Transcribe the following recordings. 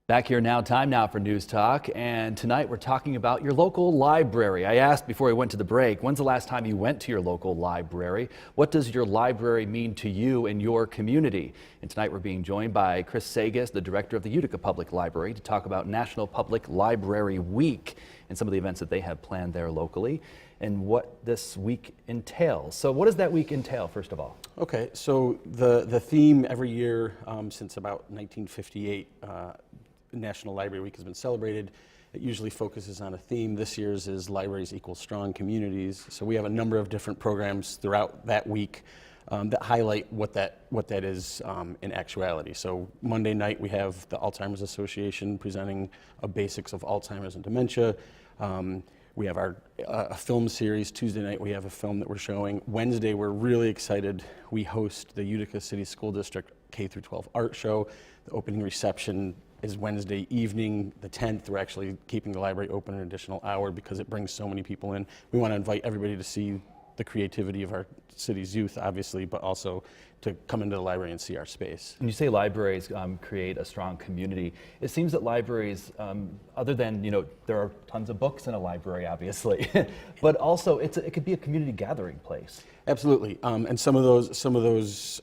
Back here now, time now for News Talk, and tonight we're talking about your local library. I asked before we went to the break, when's the last time you went to your local library? What does your library mean to you and your community? And tonight we're being joined by Chris Sagaas, the director of the Utica Public Library, to talk about National Public Library Week and some of the events that they have planned there locally and what this week entails. So what does that week entail, first of all? Okay, so the theme every year since about 1958, National Library Week has been celebrated. It usually focuses on a theme. This year's is Libraries Equal Strong Communities. So we have a number of different programs throughout that week that highlight what that is in actuality. So Monday night we have the Alzheimer's Association presenting a basics of Alzheimer's and dementia. We have our a film series. Tuesday night we have a film that we're showing. Wednesday we're really excited. We host the Utica City School District K-12 art show. The opening reception is Wednesday evening, the 10th. We're actually keeping the library open an additional hour because it brings so many people in. We want to invite everybody to see the creativity of our city's youth, obviously, but also to come into the library and see our space. When you say libraries create a strong community, it seems that libraries, other than, there are tons of books in a library, obviously, but also it could be a community gathering place. Absolutely, and some of those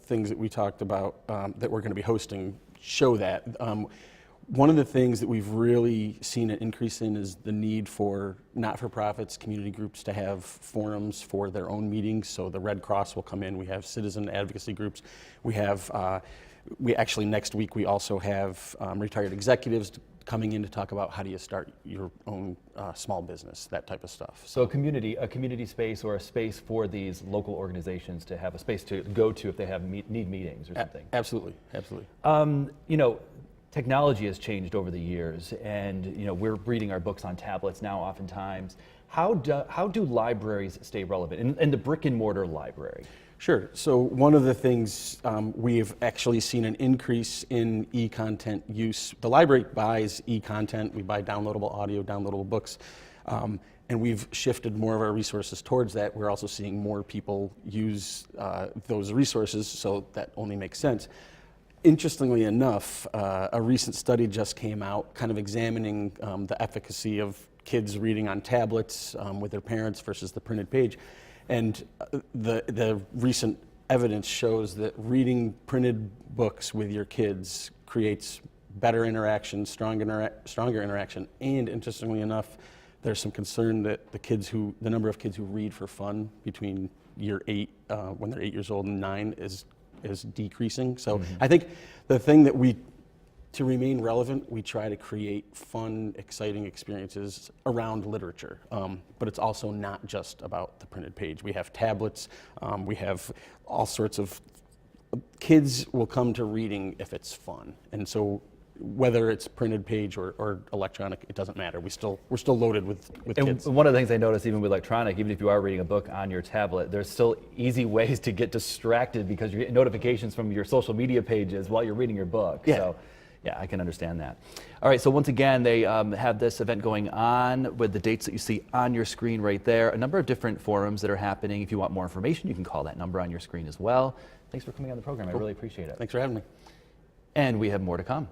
things that we talked about that we're going to be hosting show that. One of the things that we've really seen an increase in is the need for not-for-profits, community groups to have forums for their own meetings. So the Red Cross will come in. We have citizen advocacy groups. We have, next week we also have retired executives coming in to talk about how do you start your own small business, that type of stuff. So a community space or a space for these local organizations to have a space to go to if they have need meetings or something. Absolutely, absolutely. Technology has changed over the years, and we're reading our books on tablets now oftentimes. How do libraries stay relevant in the brick and mortar library? Sure. So one of the things we've actually seen an increase in e-content use. The library buys e-content. We buy downloadable audio, downloadable books, and we've shifted more of our resources towards that. We're also seeing more people use those resources, so that only makes sense. Interestingly enough, a recent study just came out kind of examining the efficacy of kids reading on tablets with their parents versus the printed page. And the recent evidence shows that reading printed books with your kids creates better interaction, stronger interaction, and interestingly enough, there's some concern that the number of kids who read for fun between year 8, when they're 8 years old, and 9 is decreasing. So I think the thing that to remain relevant, we try to create fun, exciting experiences around literature. But it's also not just about the printed page. We have tablets, we have all sorts of, kids will come to reading if it's fun. And so whether it's printed page or electronic, it doesn't matter. We're still loaded with kids. One of the things I notice, even with electronic, even if you are reading a book on your tablet, there's still easy ways to get distracted because you get notifications from your social media pages while you're reading your book. Yeah. So, yeah, I can understand that. All right, so once again, they have this event going on with the dates that you see on your screen right there. A number of different forums that are happening. If you want more information, you can call that number on your screen as well. Thanks for coming on the program. I really appreciate it. Thanks for having me. And we have more to come.